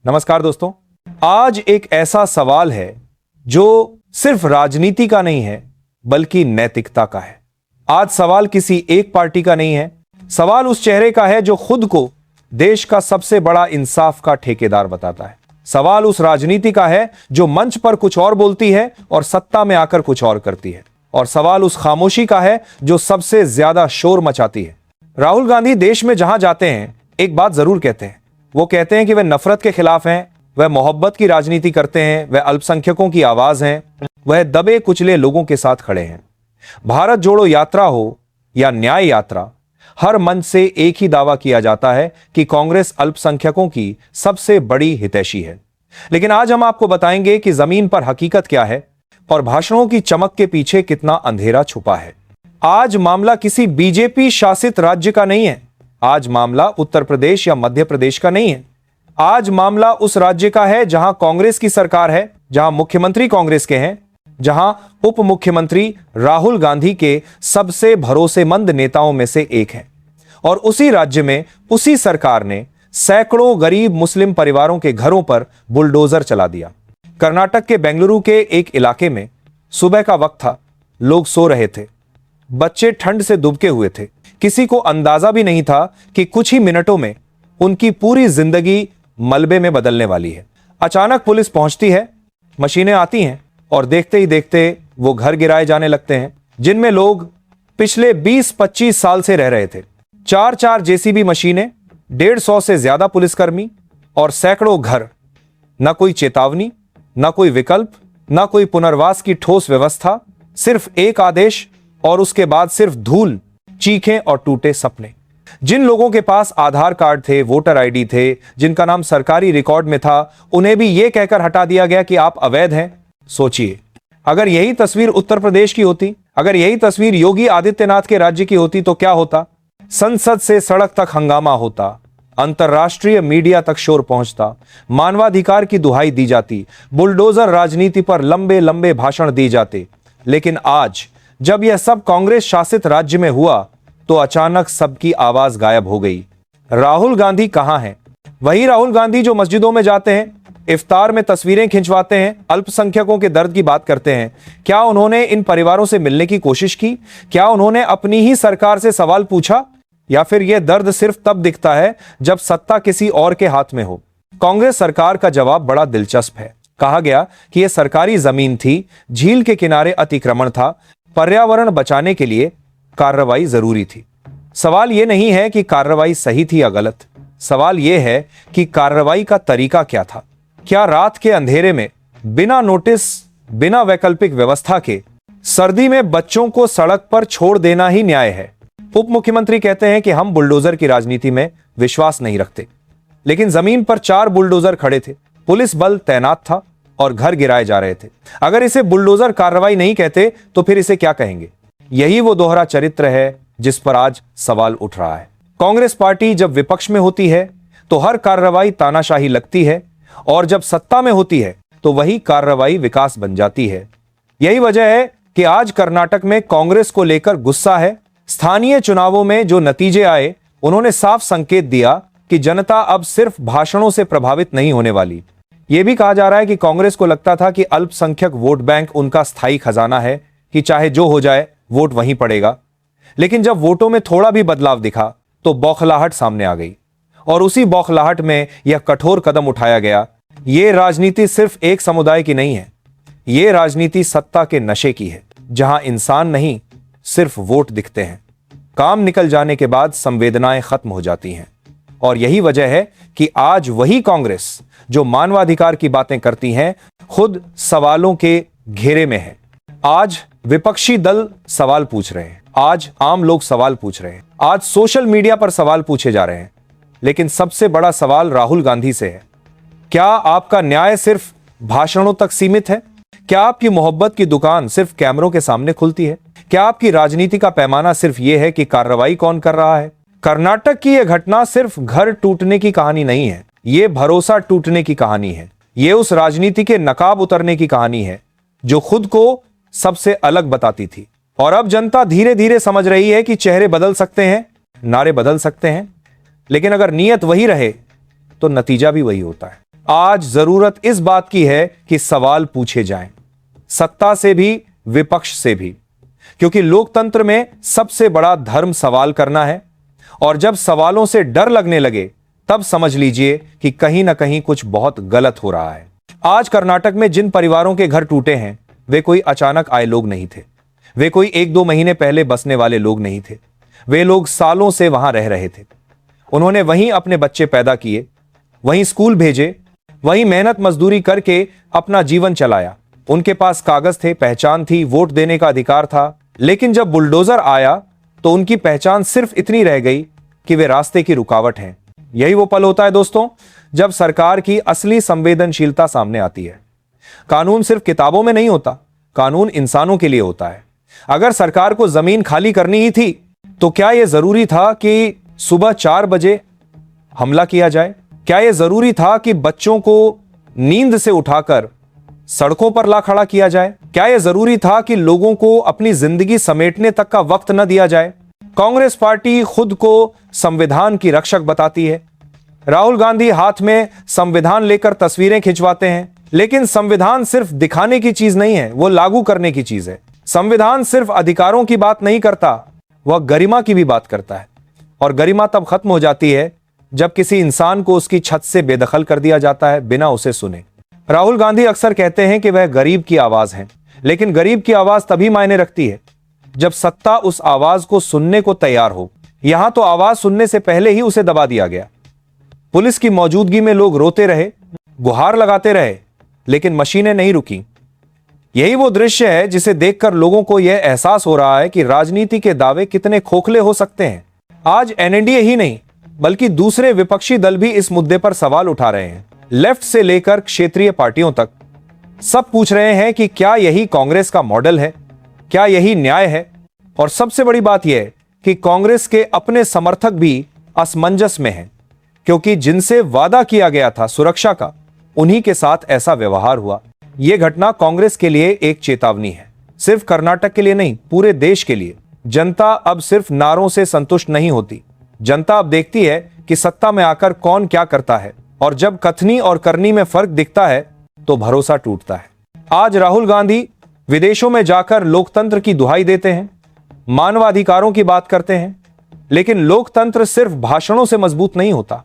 नमस्कार दोस्तों, आज एक ऐसा सवाल है जो सिर्फ राजनीति का नहीं है बल्कि नैतिकता का है। आज सवाल किसी एक पार्टी का नहीं है, सवाल उस चेहरे का है जो खुद को देश का सबसे बड़ा इंसाफ का ठेकेदार बताता है। सवाल उस राजनीति का है जो मंच पर कुछ और बोलती है और सत्ता में आकर कुछ और करती है। और सवाल उस खामोशी का है जो सबसे ज्यादा शोर मचाती है। राहुल गांधी देश में जहां जाते हैं एक बात जरूर कहते हैं। वो कहते हैं कि वह नफरत के खिलाफ हैं, वह मोहब्बत की राजनीति करते हैं, वह अल्पसंख्यकों की आवाज हैं, वह दबे कुचले लोगों के साथ खड़े हैं। भारत जोड़ो यात्रा हो या न्याय यात्रा, हर मंच से एक ही दावा किया जाता है कि कांग्रेस अल्पसंख्यकों की सबसे बड़ी हितैषी है। लेकिन आज हम आपको बताएंगे कि जमीन पर हकीकत क्या है और भाषणों की चमक के पीछे कितना अंधेरा छुपा है। आज मामला किसी बीजेपी शासित राज्य का नहीं है, आज मामला उत्तर प्रदेश या मध्य प्रदेश का नहीं है। आज मामला उस राज्य का है जहां कांग्रेस की सरकार है, जहां मुख्यमंत्री कांग्रेस के हैं, जहां उप मुख्यमंत्री राहुल गांधी के सबसे भरोसेमंद नेताओं में से एक हैं। और उसी राज्य में उसी सरकार ने सैकड़ों गरीब मुस्लिम परिवारों के घरों पर बुलडोजर चला दिया। कर्नाटक के बेंगलुरु के एक इलाके में सुबह का वक्त था, लोग सो रहे थे, बच्चे ठंड से दुबके हुए थे। किसी को अंदाजा भी नहीं था कि कुछ ही मिनटों में उनकी पूरी जिंदगी मलबे में बदलने वाली है। अचानक पुलिस पहुंचती है, मशीनें आती हैं और देखते ही देखते वो घर गिराए जाने लगते हैं जिनमें लोग पिछले 20-25 साल से रह रहे थे। 4-4 जेसीबी मशीनें, 150 से ज्यादा पुलिसकर्मी और सैकड़ों घर। न कोई चेतावनी, न कोई विकल्प, न कोई पुनर्वास की ठोस व्यवस्था, सिर्फ एक आदेश और उसके बाद सिर्फ धूल, चीखें और टूटे सपने। जिन लोगों के पास आधार कार्ड थे, वोटर आईडी थे, जिनका नाम सरकारी रिकॉर्ड में था, उन्हें भी यह कहकर हटा दिया गया कि आप अवैध हैं। सोचिए, अगर यही तस्वीर उत्तर प्रदेश की होती, अगर यही तस्वीर योगी आदित्यनाथ के राज्य की होती तो क्या होता? संसद से सड़क तक हंगामा होता, अंतरराष्ट्रीय मीडिया तक शोर पहुंचता, मानवाधिकार की दुहाई दी जाती, बुलडोजर राजनीति पर लंबे लंबे भाषण दिए जाते। लेकिन आज जब यह सब कांग्रेस शासित राज्य में हुआ तो अचानक सबकी आवाज गायब हो गई। राहुल गांधी कहां हैं? वही राहुल गांधी जो मस्जिदों में जाते हैं, इफ्तार में तस्वीरें खिंचवाते हैं, अल्पसंख्यकों के दर्द की बात करते हैं। क्या उन्होंने इन परिवारों से मिलने की कोशिश की? क्या उन्होंने अपनी ही सरकार से सवाल पूछा? या फिर यह दर्द सिर्फ तब दिखता है जब सत्ता किसी और के हाथ में हो? कांग्रेस सरकार का जवाब बड़ा दिलचस्प है। कहा गया कि यह सरकारी जमीन थी, झील के किनारे अतिक्रमण था, पर्यावरण बचाने के लिए कार्रवाई जरूरी थी। सवाल यह नहीं है कि कार्रवाई सही थी या गलत, सवाल यह है कि कार्रवाई का तरीका क्या था। क्या रात के अंधेरे में बिना नोटिस, बिना वैकल्पिक व्यवस्था के सर्दी में बच्चों को सड़क पर छोड़ देना ही न्याय है? उप मुख्यमंत्री कहते हैं कि हम बुलडोजर की राजनीति में विश्वास नहीं रखते, लेकिन जमीन पर 4 बुलडोजर खड़े थे, पुलिस बल तैनात था और घर गिराए जा रहे थे। अगर इसे बुलडोजर कार्रवाई नहीं कहते तो फिर इसे क्या कहेंगे? यही वो दोहरा चरित्र है जिस पर आज सवाल उठ रहा है। कांग्रेस पार्टी जब विपक्ष में होती है तो हर कार्रवाई तानाशाही लगती है, और जब सत्ता में होती है तो वही कार्रवाई विकास बन जाती है। यही वजह है कि आज कर्नाटक में कांग्रेस को लेकर गुस्सा है। स्थानीय चुनावों में जो नतीजे आए उन्होंने साफ संकेत दिया कि जनता अब सिर्फ भाषणों से प्रभावित नहीं होने वाली। यह भी कहा जा रहा है कि कांग्रेस को लगता था कि अल्पसंख्यक वोट बैंक उनका स्थायी खजाना है, कि चाहे जो हो जाए वोट वहीं पड़ेगा। लेकिन जब वोटों में थोड़ा भी बदलाव दिखा तो बौखलाहट सामने आ गई, और उसी बौखलाहट में यह कठोर कदम उठाया गया। यह राजनीति सिर्फ एक समुदाय की नहीं है, यह राजनीति सत्ता के नशे की है, जहां इंसान नहीं सिर्फ वोट दिखते हैं। काम निकल जाने के बाद संवेदनाएं खत्म हो जाती हैं। और यही वजह है कि आज वही कांग्रेस जो मानवाधिकार की बातें करती हैं खुद सवालों के घेरे में है। आज विपक्षी दल सवाल पूछ रहे हैं, आज आम लोग सवाल पूछ रहे हैं, आज सोशल मीडिया पर सवाल पूछे जा रहे हैं। लेकिन सबसे बड़ा सवाल राहुल गांधी से है। क्या आपका न्याय सिर्फ भाषणों तक सीमित है? क्या आपकी मोहब्बत की दुकान सिर्फ कैमरों के सामने खुलती है? क्या आपकी राजनीति का पैमाना सिर्फ यह है कि कार्रवाई कौन कर रहा है? कर्नाटक की यह घटना सिर्फ घर टूटने की कहानी नहीं है, यह भरोसा टूटने की कहानी है। यह उस राजनीति के नकाब उतरने की कहानी है जो खुद को सबसे अलग बताती थी। और अब जनता धीरे धीरे समझ रही है कि चेहरे बदल सकते हैं, नारे बदल सकते हैं, लेकिन अगर नीयत वही रहे तो नतीजा भी वही होता है। आज जरूरत इस बात की है कि सवाल पूछे जाएं, सत्ता से भी, विपक्ष से भी, क्योंकि लोकतंत्र में सबसे बड़ा धर्म सवाल करना है। और जब सवालों से डर लगने लगे तब समझ लीजिए कि कहीं ना कहीं कुछ बहुत गलत हो रहा है। आज कर्नाटक में जिन परिवारों के घर टूटे हैं वे कोई अचानक आए लोग नहीं थे, वे कोई 1-2 महीने पहले बसने वाले लोग नहीं थे। वे लोग सालों से वहां रह रहे थे। उन्होंने वहीं अपने बच्चे पैदा किए, वहीं स्कूल भेजे, वहीं मेहनत मजदूरी करके अपना जीवन चलाया। उनके पास कागज थे, पहचान थी, वोट देने का अधिकार था। लेकिन जब बुलडोजर आया तो उनकी पहचान सिर्फ इतनी रह गई कि वे रास्ते की रुकावट हैं। यही वो पल होता है दोस्तों, जब सरकार की असली संवेदनशीलता सामने आती है। कानून सिर्फ किताबों में नहीं होता, कानून इंसानों के लिए होता है। अगर सरकार को जमीन खाली करनी ही थी तो क्या यह जरूरी था कि सुबह 4 बजे हमला किया जाए? क्या यह जरूरी था कि बच्चों को नींद से उठाकर सड़कों पर ला खड़ा किया जाए? क्या यह जरूरी था कि लोगों को अपनी जिंदगी समेटने तक का वक्त न दिया जाए? कांग्रेस पार्टी खुद को संविधान की रक्षक बताती है। राहुल गांधी हाथ में संविधान लेकर तस्वीरें खिंचवाते हैं। लेकिन संविधान सिर्फ दिखाने की चीज नहीं है, वो लागू करने की चीज है। संविधान सिर्फ अधिकारों की बात नहीं करता, वह गरिमा की भी बात करता है। और गरिमा तब खत्म हो जाती है जब किसी इंसान को उसकी छत से बेदखल कर दिया जाता है बिना उसे सुने। राहुल गांधी अक्सर कहते हैं कि वह गरीब की आवाज है, लेकिन गरीब की आवाज तभी मायने रखती है जब सत्ता उस आवाज को सुनने को तैयार हो। यहां तो आवाज सुनने से पहले ही उसे दबा दिया गया। पुलिस की मौजूदगी में लोग रोते रहे, गुहार लगाते रहे, लेकिन मशीनें नहीं रुकी। यही वो दृश्य है जिसे देखकर लोगों को यह एहसास हो रहा है कि राजनीति के दावे कितने खोखले हो सकते हैं। आज एनडीए ही नहीं बल्कि दूसरे विपक्षी दल भी इस मुद्दे पर सवाल उठा रहे हैं। लेफ्ट से लेकर क्षेत्रीय पार्टियों तक सब पूछ रहे हैं कि क्या यही कांग्रेस का मॉडल है? क्या यही न्याय है? और सबसे बड़ी बात यह है कि कांग्रेस के अपने समर्थक भी असमंजस में हैं, क्योंकि जिनसे वादा किया गया था सुरक्षा का, उन्हीं के साथ ऐसा व्यवहार हुआ। यह घटना कांग्रेस के लिए एक चेतावनी है, सिर्फ कर्नाटक के लिए नहीं, पूरे देश के लिए। जनता अब सिर्फ नारों से संतुष्ट नहीं होती। जनता अब देखती है कि सत्ता में आकर कौन क्या करता है, और जब कथनी और करनी में फर्क दिखता है तो भरोसा टूटता है। आज राहुल गांधी विदेशों में जाकर लोकतंत्र की दुहाई देते हैं, मानवाधिकारों की बात करते हैं, लेकिन लोकतंत्र सिर्फ भाषणों से मजबूत नहीं होता।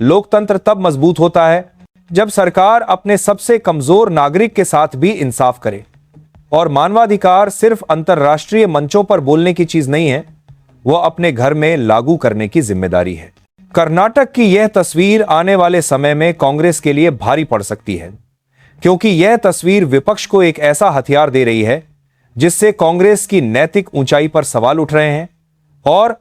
लोकतंत्र तब मजबूत होता है जब सरकार अपने सबसे कमजोर नागरिक के साथ भी इंसाफ करे। और मानवाधिकार सिर्फ अंतर्राष्ट्रीय मंचों पर बोलने की चीज नहीं है, वह अपने घर में लागू करने की जिम्मेदारी है। कर्नाटक की यह तस्वीर आने वाले समय में कांग्रेस के लिए भारी पड़ सकती है, क्योंकि यह तस्वीर विपक्ष को एक ऐसा हथियार दे रही है जिससे कांग्रेस की नैतिक ऊंचाई पर सवाल उठ रहे हैं। और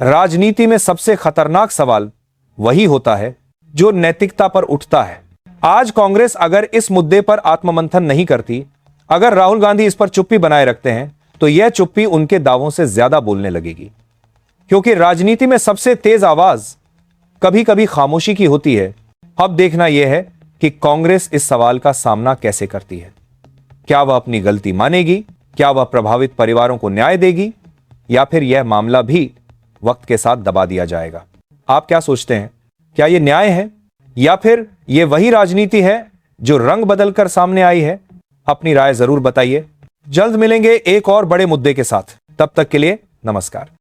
राजनीति में सबसे खतरनाक सवाल वही होता है जो नैतिकता पर उठता है। आज कांग्रेस अगर इस मुद्दे पर आत्ममंथन नहीं करती, अगर राहुल गांधी इस पर चुप्पी बनाए रखते हैं, तो यह चुप्पी उनके दावों से ज्यादा बोलने लगेगी। क्योंकि राजनीति में सबसे तेज आवाज कभी कभी खामोशी की होती है। अब देखना यह है कि कांग्रेस इस सवाल का सामना कैसे करती है। क्या वह अपनी गलती मानेगी? क्या वह प्रभावित परिवारों को न्याय देगी? या फिर यह मामला भी वक्त के साथ दबा दिया जाएगा? आप क्या सोचते हैं? क्या यह न्याय है या फिर यह वही राजनीति है जो रंग बदलकर सामने आई है? अपनी राय जरूर बताइए। जल्द मिलेंगे एक और बड़े मुद्दे के साथ। तब तक के लिए नमस्कार।